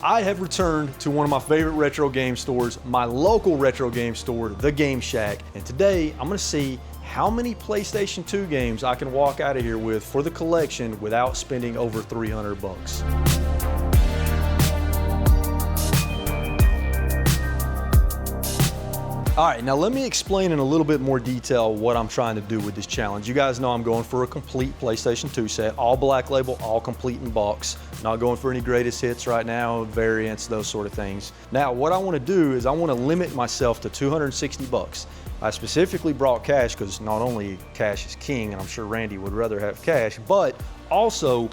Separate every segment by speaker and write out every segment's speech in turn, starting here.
Speaker 1: I have returned to one of my favorite retro game stores, my local retro game store, The Game Shack. And today I'm gonna see how many PlayStation 2 games I can walk out of here with for the collection without spending over 300 bucks. All right, now let me explain in a little bit more detail what I'm trying to do with this challenge. You guys know I'm going for a complete PlayStation 2 set, all black label, all complete in box. Not going for any greatest hits right now, variants, those sort of things. Now, what I want to do is I want to limit myself to 260 bucks. I specifically brought cash because not only cash is king, and I'm sure Randy would rather have cash, but also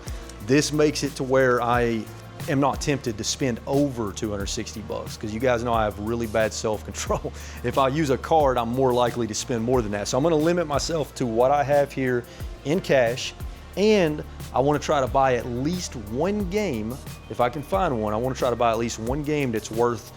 Speaker 1: this makes it to where I am not tempted to spend over 260 bucks because you guys know I have really bad self-control. If I use a card, I'm more likely to spend more than that. So I'm gonna limit myself to what I have here in cash, and I wanna try to buy at least one game. If I can find one, I wanna try to buy at least one game that's worth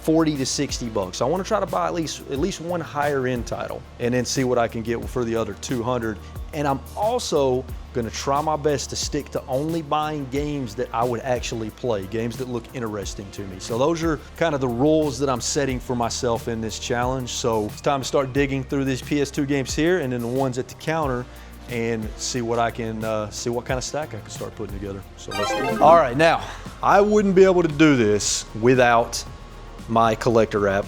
Speaker 1: 40 to 60 bucks. I wanna try to buy at least one higher end title and then see what I can get for the other 200. And I'm also gonna try my best to stick to only buying games that I would actually play, games that look interesting to me. So those are kind of the rules that I'm setting for myself in this challenge. So it's time to start digging through these PS2 games here and then the ones at the counter and see what I can, see what kind of stack I can start putting together. So let's do it. All right, now, I wouldn't be able to do this without my collector app.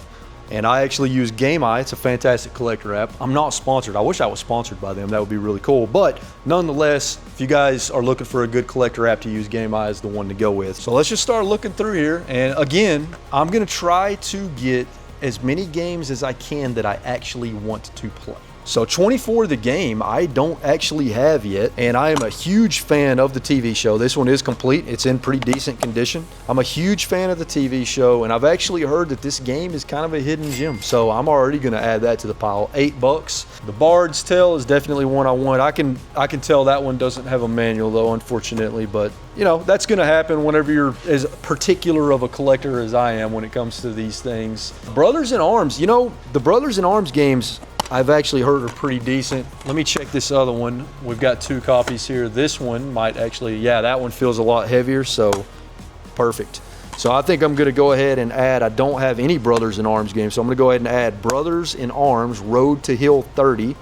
Speaker 1: And I actually use GameEye. It's a fantastic collector app. I'm not sponsored. I wish I was sponsored by them. That would be really cool. But nonetheless, if you guys are looking for a good collector app to use, GameEye is the one to go with. So let's just start looking through here. And again, I'm gonna try to get as many games as I can that I actually want to play. So 24 the game I don't actually have yet, and I am a huge fan of the TV show. This one is complete. It's in pretty decent condition. I'm a huge fan of the TV show, and I've actually heard that this game is kind of a hidden gem. So I'm already gonna add that to the pile. 8 bucks. The Bard's Tale is definitely one I want. I can tell that one doesn't have a manual though, unfortunately, but you know, that's gonna happen whenever you're as particular of a collector as I am when it comes to these things. Brothers in Arms, you know, the Brothers in Arms games I've actually heard are pretty decent. Let me check this other one. We've got 2 copies here. This one might actually, yeah, that one feels a lot heavier, so perfect. So I think I'm gonna go ahead and add, I don't have any Brothers in Arms games, so I'm gonna go ahead and add Brothers in Arms Road to Hill 30,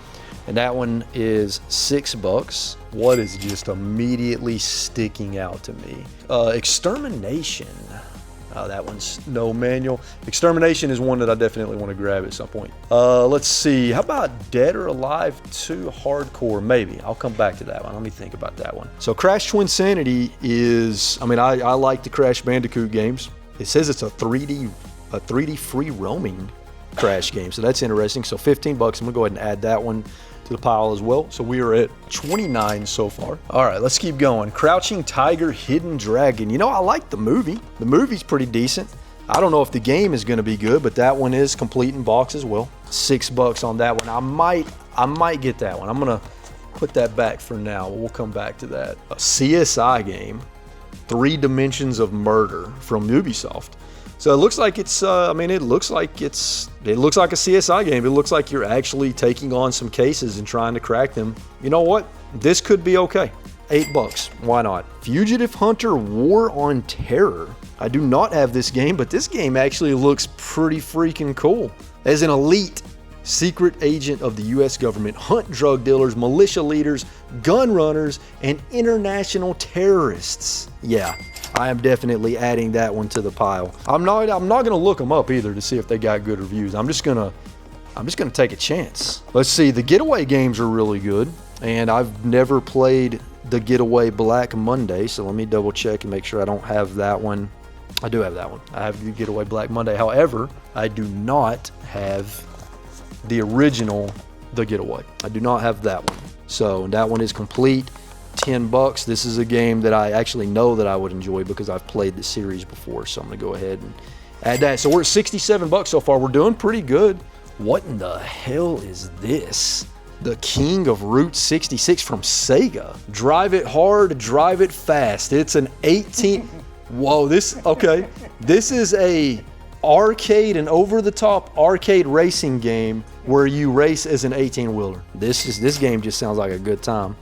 Speaker 1: and that one is 6 bucks. What is just immediately sticking out to me? Extermination. That one's no manual. Extermination is one that I definitely want to grab at some point. Let's see, how about Dead or Alive 2 Hardcore? Maybe, I'll come back to that one. Let me think about that one. So Crash Twinsanity is, I mean, I like the Crash Bandicoot games. It says it's a 3D free roaming Crash game, so that's interesting. So 15 bucks, I'm gonna go ahead and add that one to the pile as well. So we are at 29 so far. All right, let's keep going. Crouching Tiger, Hidden Dragon. You know, I like the movie. The movie's pretty decent. I don't know if the game is gonna be good, but that one is complete in box as well. 6 bucks on that one. I might get that one. I'm gonna put that back for now. We'll come back to that. A CSI game, 3 Dimensions of Murder from Ubisoft. So it looks like it's, I mean, it looks like a CSI game. It looks like you're actually taking on some cases and trying to crack them. You know what? This could be okay. 8 bucks, why not? Fugitive Hunter War on Terror. I do not have this game, but this game actually looks pretty freaking cool. As an elite secret agent of the US government, hunt drug dealers, militia leaders, gun runners, and international terrorists. Yeah, I am definitely adding that one to the pile. I'm not gonna look them up either to see if they got good reviews. I'm just gonna take a chance. Let's see, the Getaway games are really good, and I've never played the Getaway Black Monday, so let me double check and make sure I don't have that one. I do have that one. I have the Getaway Black Monday. However, I do not have the original The Getaway. I do not have that one. So that one is complete. 10 bucks. This is a game that I actually know that I would enjoy because I've played the series before. So I'm gonna go ahead and add that. So we're at 67 bucks so far. We're doing pretty good. What in the hell is this? The King of Route 66 from Sega. Drive it hard, drive it fast. It's an 18. Whoa, okay. This is a arcade and over-the-top arcade racing game where you race as an 18-wheeler. This game just sounds like a good time.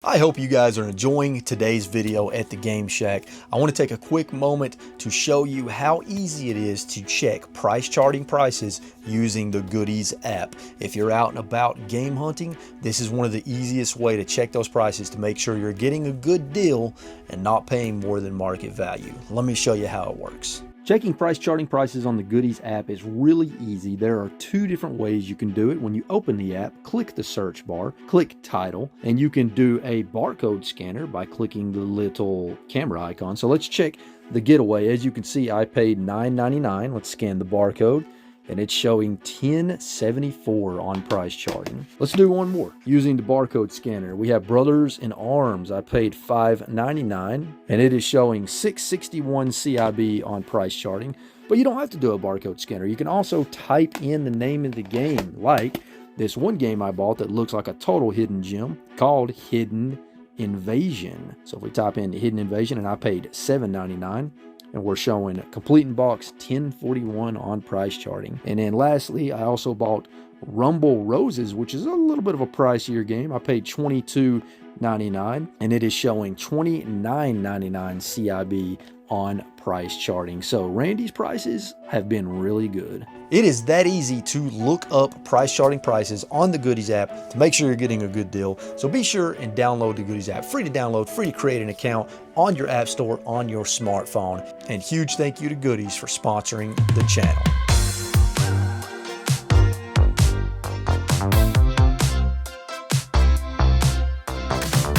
Speaker 1: I hope you guys are enjoying today's video at the Game Shack. I want to take a quick moment to show you how easy it is to check price charting prices using the Goodiez app. If you're out and about game hunting, this is one of the easiest way to check those prices to make sure you're getting a good deal and not paying more than market value. Let me show you how it works. Checking price charting prices on the Goodiez app is really easy. There are two different ways you can do it. When you open the app, click the search bar, click title, and you can do a barcode scanner by clicking the little camera icon. So let's check the Getaway. As you can see, I paid $9.99. Let's scan the barcode, and it's showing $10.74 on price charting. Let's do one more using the barcode scanner. We have Brothers in Arms. I paid $5.99, and it is showing $6.61 CIB on price charting. But you don't have to do a barcode scanner. You can also type in the name of the game, like this one game I bought that looks like a total hidden gem called Hidden Invasion. So if we type in Hidden Invasion, and I paid $7.99, and we're showing complete in box $10.41 on price charting. And then lastly, I also bought Rumble Roses, which is a little bit of a pricier game. I paid $22.99, and it is showing $29.99 CIB on price charting. So Randy's prices have been really good. It is that easy to look up price charting prices on the Goodiez app to make sure you're getting a good deal. So be sure and download the Goodiez app. Free to download, free to create an account on your app store on your smartphone. And huge thank you to Goodiez for sponsoring the channel.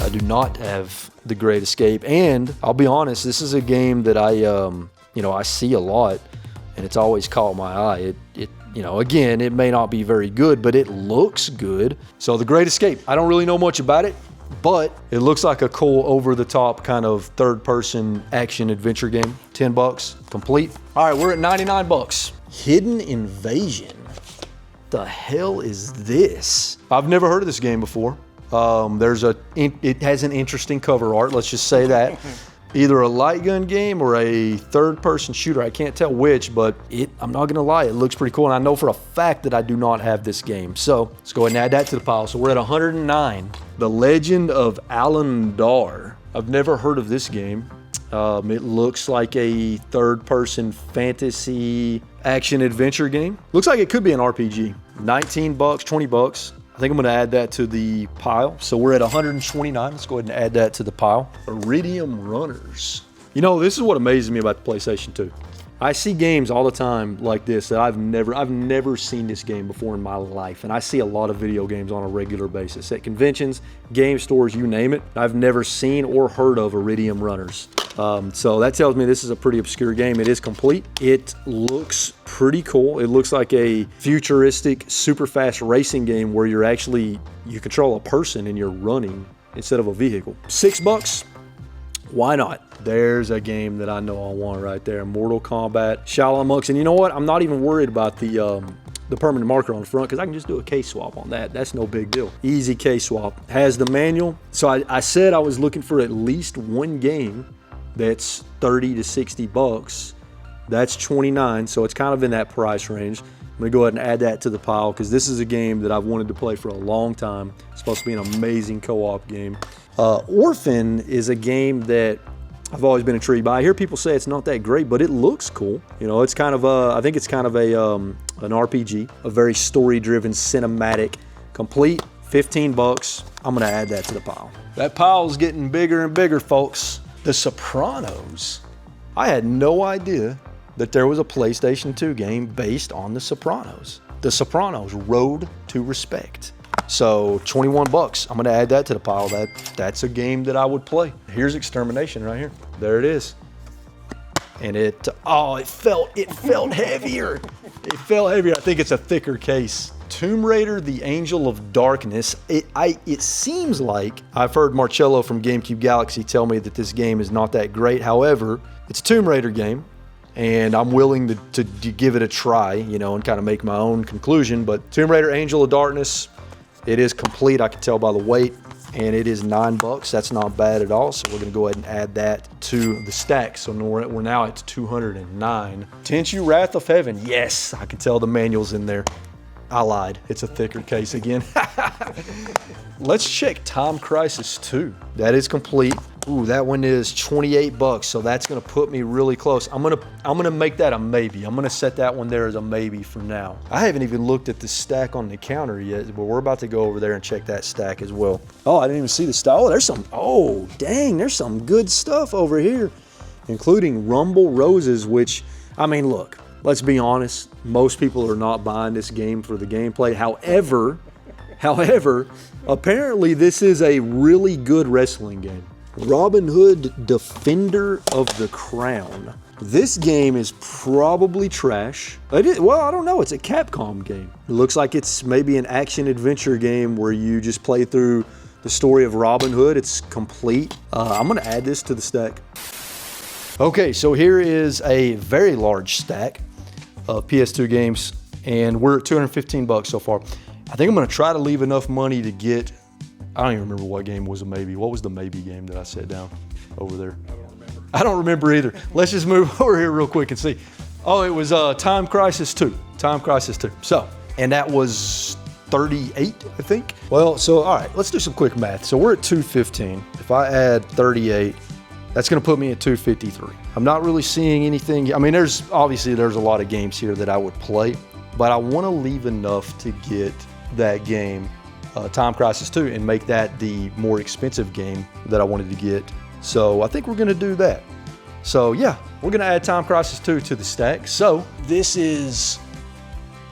Speaker 1: I do not have the Great Escape, and I'll be honest, this is a game that I see a lot, and it's always caught my eye. Again, it may not be very good, but it looks good. So the Great Escape, I don't really know much about it, but it looks like a cool over-the-top kind of third-person action adventure game. $10 complete. All right, we're at 99 bucks. Hidden Invasion. The hell is this? I've never heard of this game before. It has an interesting cover art, let's just say that. Either a light gun game or a third-person shooter. I can't tell which, but I'm not gonna lie, it looks pretty cool. And I know for a fact that I do not have this game. So let's go ahead and add that to the pile. So we're at 109. The Legend of Alandar. I've never heard of this game. It looks like a third-person fantasy action-adventure game. Looks like it could be an RPG. 19 bucks, 20 bucks. I think I'm gonna add that to the pile. So we're at 129. Let's go ahead and add that to the pile. Iridium Runners. You know, this is what amazes me about the PlayStation 2. I see games all the time like this that I've never seen this game before in my life. And I see a lot of video games on a regular basis at conventions, game stores, you name it. I've never seen or heard of Iridium Runners. So that tells me this is a pretty obscure game. It is complete. It looks pretty cool. It looks like a futuristic, super fast racing game where you control a person and you're running instead of a vehicle. $6. Why not? There's a game that I know I want right there. Mortal Kombat, Shaolin Monks. And you know what? I'm not even worried about the permanent marker on the front because I can just do a case swap on that. That's no big deal. Easy case swap. Has the manual. So I said I was looking for at least one game that's 30 to 60 bucks. That's 29, so it's kind of in that price range. I'm gonna go ahead and add that to the pile because this is a game that I've wanted to play for a long time. It's supposed to be an amazing co-op game. Orphan is a game that I've always been intrigued by. I hear people say it's not that great, but it looks cool. You know, it's kind of I think it's kind of an RPG, a very story-driven, cinematic, complete. 15 bucks. I'm gonna add that to the pile. That pile's getting bigger and bigger, folks. The Sopranos. I had no idea that there was a PlayStation 2 game based on The Sopranos. The Sopranos, Road to Respect. So 21 bucks. I'm gonna add that to the pile. That's a game that I would play. Here's Extermination right here. There it is. And it felt heavier. It felt heavier. I think it's a thicker case. Tomb Raider, The Angel of Darkness. It seems like I've heard Marcello from GameCube Galaxy tell me that this game is not that great. However, it's a Tomb Raider game, and I'm willing to give it a try, you know, and kind of make my own conclusion. But Tomb Raider, Angel of Darkness, it is complete. I can tell by the weight, and it is 9 bucks. That's not bad at all. So we're gonna go ahead and add that to the stack. So we're now at 209. Tenchu Wrath of Heaven. Yes, I can tell the manual's in there. I lied. It's a thicker case again. Let's check Time Crisis 2. That is complete. Ooh, that one is $28, so that's gonna put me really close. I'm gonna make that a maybe. I'm gonna set that one there as a maybe for now. I haven't even looked at the stack on the counter yet, but we're about to go over there and check that stack as well. Oh, I didn't even see the stack. Oh, there's some, oh, dang, there's some good stuff over here, including Rumble Roses, which, I mean, look, let's be honest, most people are not buying this game for the gameplay. However, apparently this is a really good wrestling game. Robin Hood, Defender of the Crown. This game is probably trash. Well, I don't know, it's a Capcom game. It looks like it's maybe an action-adventure game where you just play through the story of Robin Hood. It's complete. I'm gonna add this to the stack. Okay, so here is a very large stack of PS2 games, and we're at $215 so far. I think I'm gonna try to leave enough money to get, I don't even remember what game was a maybe. What was the maybe game that I set down over there? I don't remember either. Let's just move over here real quick and see. Oh, it was Time Crisis 2. Time Crisis 2. So, and that was 38, I think. Well, so all right, let's do some quick math. So we're at 215. If I add 38, that's gonna put me at 253. I'm not really seeing anything. I mean, obviously there's a lot of games here that I would play, but I wanna leave enough to get that game, Time Crisis 2, and make that the more expensive game that I wanted to get. So I think we're gonna do that. So yeah, we're gonna add Time Crisis 2 to the stack. So this is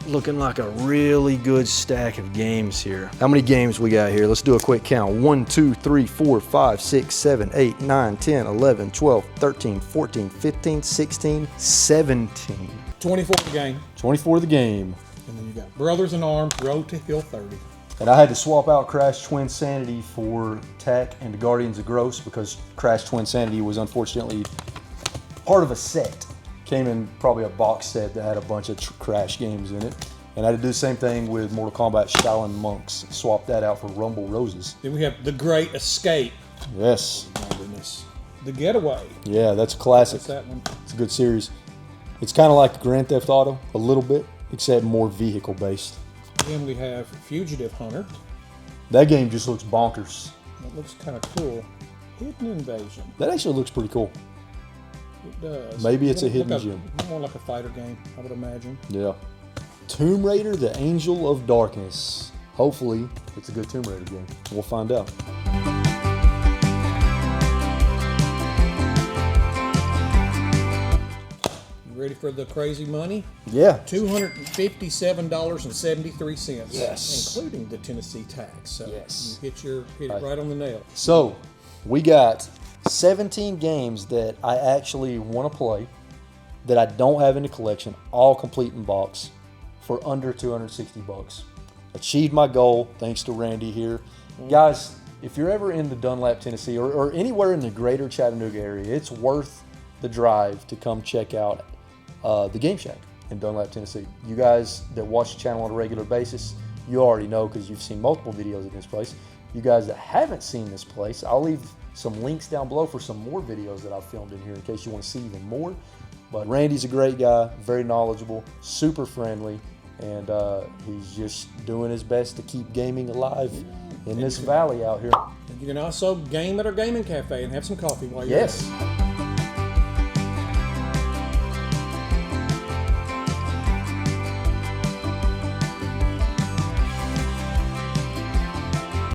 Speaker 1: looking like a really good stack of games here. How many games we got here? Let's do a quick count. 1, 2, 3, 4, 5, 6, 7, 8, 9, 10, 11, 12, 13, 14, 15, 16, 17.
Speaker 2: 24 the game.
Speaker 1: 24 the game.
Speaker 2: And then you got Brothers in Arms, Road to Hill 30.
Speaker 1: And I had to swap out Crash Twinsanity for TAC and the Guardians of Gross because Crash Twinsanity was unfortunately part of a set. Came in probably a box set that had a bunch of Crash games in it. And I had to do the same thing with Mortal Kombat Shaolin Monks. Swap that out for Rumble Roses.
Speaker 2: Then we have The Great Escape.
Speaker 1: Yes.
Speaker 2: Oh my goodness. The Getaway.
Speaker 1: Yeah, that's a classic.
Speaker 2: That's that one.
Speaker 1: It's a good series. It's kind of like Grand Theft Auto, a little bit, except more vehicle based.
Speaker 2: Then we have Fugitive Hunter.
Speaker 1: That game just looks bonkers.
Speaker 2: That looks kind of cool. Hidden Invasion.
Speaker 1: That actually looks pretty cool.
Speaker 2: It does.
Speaker 1: Maybe it's a hidden gem.
Speaker 2: More like a fighter game, I would imagine.
Speaker 1: Yeah. Tomb Raider, the Angel of Darkness. Hopefully, it's a good Tomb Raider game. We'll find out.
Speaker 2: You ready for the crazy money?
Speaker 1: Yeah.
Speaker 2: $257.73.
Speaker 1: Yes.
Speaker 2: Including the Tennessee tax. So
Speaker 1: yes.
Speaker 2: You hit it right on the nail.
Speaker 1: So, we got 17 games that I actually want to play that I don't have in the collection, all complete in box for under $260. Achieved my goal thanks to Randy here. Guys, if you're ever in the Dunlap, Tennessee or anywhere in the greater Chattanooga area, it's worth the drive to come check out the Game Shack in Dunlap, Tennessee. You guys that watch the channel on a regular basis, you already know because you've seen multiple videos of this place. You guys that haven't seen this place, I'll leave some links down below for some more videos that I've filmed in here in case you want to see even more. But Randy's a great guy, very knowledgeable, super friendly, and he's just doing his best to keep gaming alive in this valley out here.
Speaker 2: And you can also game at our gaming cafe and have some coffee while you're there.
Speaker 1: Yes.